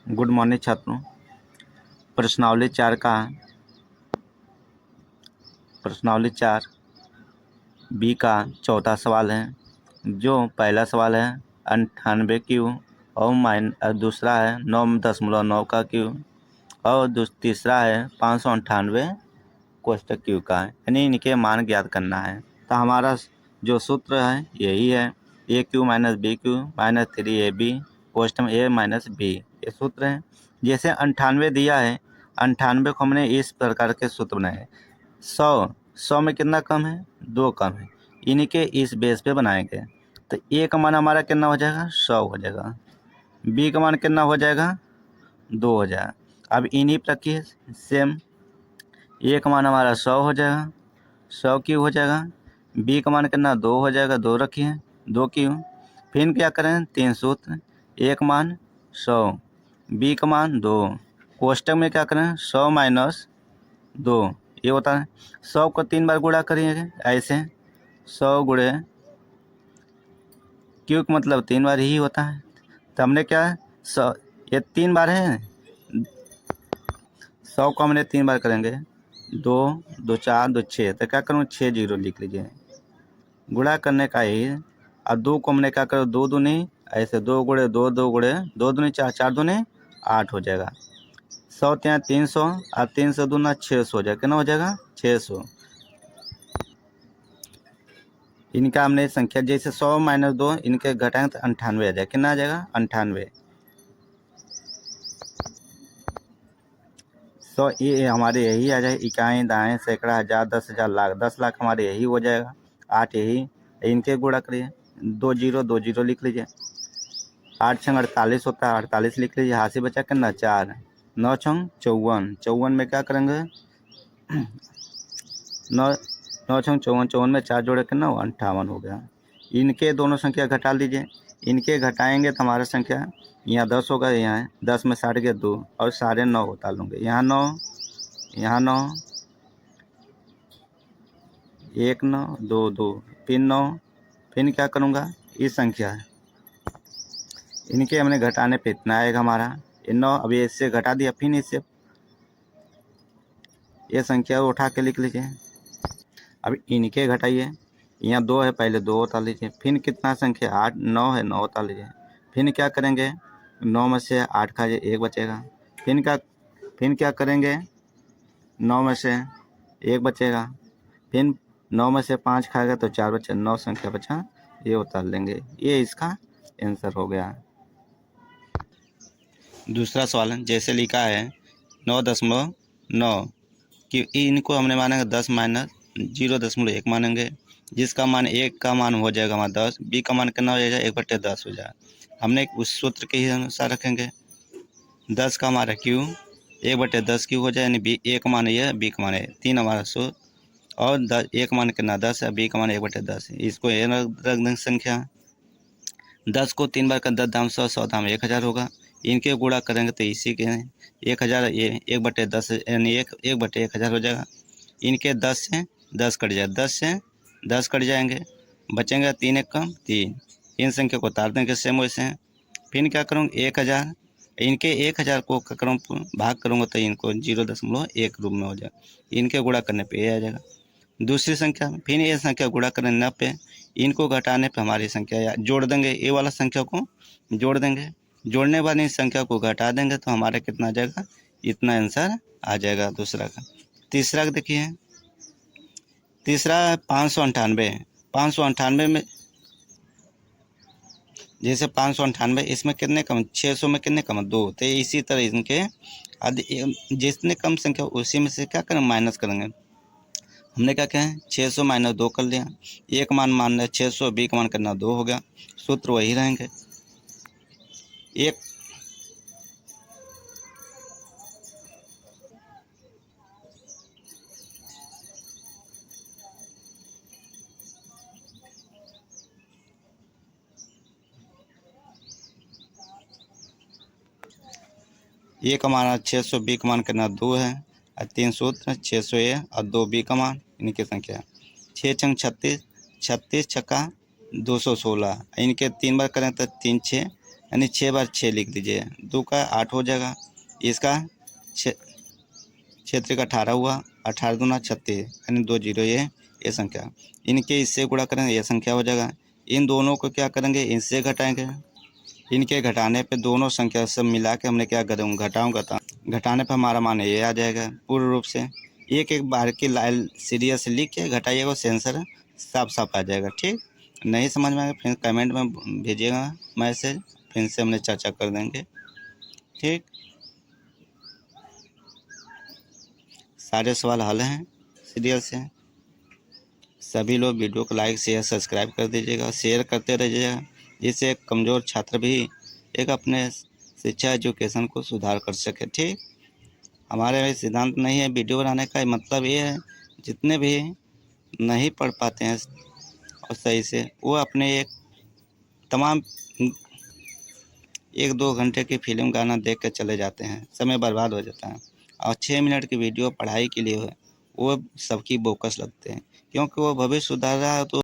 Good morning छात्रों। प्रश्नावली 4 का प्रश्नावली 4 बी का चौथा सवाल है। जो पहला सवाल है 98 क्यू और दूसरा है 9.9 का क्यू और तीसरा है 598 कोष्टक क्यू का है, यानी इनके मान ज्ञात करना है। तो हमारा जो सूत्र है यही है, a cube minus b cube minus 3ab कोष्टक में ए माइनस बी, ये सूत्र है। जैसे 98 दिया है, 98 को हमने इस प्रकार के सूत्र बनाए। 100 में कितना कम है, 2 कम है, इन्हीं के इस बेस पे बनाएंगे। तो ए का मान हमारा कितना हो जाएगा, 100 हो जाएगा। बी का मान कितना हो जाएगा, 2 हो जाएगा। अब इन्हीं पर रखिए सेम, ए का मान हमारा 100 हो जाएगा, 100 क्यू हो जाएगा। बी का मान कितना, 2 हो जाएगा, 2 रखिए, 2 क्यू। फिर क्या करें, 3 सूत्र, ए का मान 100, बी का मान 2, कोष्टक में क्या करें 100 माइनस 2, ये होता है। 100 को 3 बार गुणा करिएगा, ऐसे 100 गुणे क्यू का मतलब 3 बार ही होता है। तो हमने क्या 100, ये 3 बार है, 100 को हमने 3 बार करेंगे, 2 2 4 2 6, तो क्या करूँ 6 जीरो लिख लीजिए, गुणा करने का ही। और 2 को हमने क्या करो 2 दूनी, ऐसे 2 गुणे 2, 2 गुणे 2 दूनी 4, 4 दूनी 8 हो जाएगा। 100 ત્યાં 300 और 300 दूना 600 हो जाएगा, कितना हो जाएगा 600। इनका हमने संख्या जैसे 100 माइनस 2 इनके घटाएंगे तो 98 आ जाएगा, कितना आ जाएगा 98। 100 ये हमारे यही आ जाएगा, इकाई दाएँ सैकड़ा हज़ार 10,000 लाख, 10 लाख हमारे यही हो जाएगा। 8 यही, इनके गुणा करिए, 2 जीरो लिख लीजिए। 8 छंग 48 होता है, 48 लिख लीजिए, हाथ से बचा कितना 4, 9 छंग 54, 54 में क्या करेंगे 9 छंग 54, 54 में 4 जोड़े कितना 58 हो गया। इनके दोनों संख्या घटा लीजिए, इनके घटाएंगे तो हमारा संख्या यहाँ 10 होगा, यहाँ है 10 में 60 के 2 और 9.5 होता लूँगे, यहाँ 9, यहाँ 9, 1 9 2 2, फिर 9, फिर क्या करूँगा ये संख्या है, इनके हमने घटाने पे इतना आएगा हमारा, ये 9, अभी इससे घटा दिया, फिर इससे ये संख्या उठा के लिख लीजिए। अब इनके घटाइए, यहाँ 2 है, पहले 2 उतार लीजिए, फिर कितना संख्या 8, 9 है, 9 उतार लीजिए। फिर क्या करेंगे 9 में से 8 खा जाए 1 बचेगा, फिर क्या करेंगे 9 में से 1 बचेगा, फिर 9 में से 5 खाएगा तो 4 बचे, 9 संख्या बचा, ये उतार लेंगे। ये इसका आंसर हो गया। दूसरा सवाल जैसे लिखा है 9.9 कि इनको हमने मानेंगे 10 माइनस 0.1 मानेंगे, जिसका मान 1 का मान हो जाएगा हमारा 10, बी का मान कितना हो जाएगा 1/10 हो जाएगा। हमने उस सूत्र के ही अनुसार रखेंगे, 10 का हमारा क्यू 1/10 क्यू हो जाए, यानी बी ए का मान ये, बी का मान है 3 हमारा सूत्र, और 10 ए का मान कितना 10 है, बी का मान 1/10, इसको ये रख देंगे संख्या। 10 को 3 बार कर 10 दाम 100, 100 दाम 1000 होगा, इनके गुणा करेंगे तो इसी के 1000, ये 1/10 यानी 1/1000 हो जाएगा। इनके 10 से 10 कट जाए, 10 से 10 कट जाएंगे, बचेंगे 3 एक कम 3, इन संख्या को उतार देंगे सेम वैसे। फिर क्या करूँगा 1000, इनके 1000 को करूँ भाग करूँगा तो इनको 0.1 रूप में हो जाएगा, इनके गुणा करने पे ये आ जाएगा। दूसरी संख्या फिर ये संख्या गुणा करें 9 पे, इनको घटाने पे हमारी संख्या जोड़ देंगे, ये वाला संख्या को जोड़ देंगे, जोड़ने वाली संख्या को घटा देंगे तो हमारा कितना आ जाएगा, इतना आंसर आ जाएगा दूसरा का। तीसरा देखिए, तीसरा 598, 598 में जैसे 598 इसमें कितने कम, 600 में कितने कम 2, तो इसी तरह इनके जितने कम संख्या उसी में से क्या करें माइनस करेंगे। हमने क्या कहा 600 माइनस 2 कर लिया, एक मान लिया 600, बी का मान करना 2 हो गया, सूत्र वही रहेंगे। ए का मान 600, बी का मान करना 2 है, और 3 सूत्र 600 ए और 2 बी का मान, इनकी संख्या 6 छंग 36, 36 छक्का 216, इनके 3 बार करें तो 3 6 यानी 6 बार 6 लिख दीजिए, 2 का 8 हो जाएगा, इसका 6 का 18 हुआ, 18 दूना 36 यानी 2 जीरो ये संख्या। इनके इससे गुणा करेंगे ये संख्या हो जाएगा। इन दोनों को क्या करेंगे, इनसे घटाएंगे। इनके घटाने पे दोनों संख्या सब मिला के हमने क्या करूँगा, घटाने पे हमारा मान ये आ जाएगा। पूर्ण रूप से एक एक बार की लाइन सीरियल से लिख के घटाइएगा, सेंसर साफ साफ आ जाएगा। ठीक, नहीं समझ में आएगा फिर कमेंट में भेजिएगा मैसेज, फिर से हमने चर्चा कर देंगे। ठीक, सारे सवाल हल हैं सीरियल से। सभी लोग वीडियो को लाइक शेयर सब्सक्राइब कर दीजिएगा, शेयर करते रहिएगा, जिससे एक कमज़ोर छात्र भी एक अपने शिक्षा एजुकेशन को सुधार कर सके। ठीक, हमारे सिद्धांत नहीं है वीडियो बनाने का, मतलब ये है जितने भी नहीं पढ़ पाते हैं और सही से, वो अपने एक तमाम 1-2 घंटे की फिल्म गाना देख के चले जाते हैं, समय बर्बाद हो जाता है। और 6 मिनट की वीडियो पढ़ाई के लिए वो सबकी बोकस लगते हैं, क्योंकि वो भविष्य सुधार रहा है तो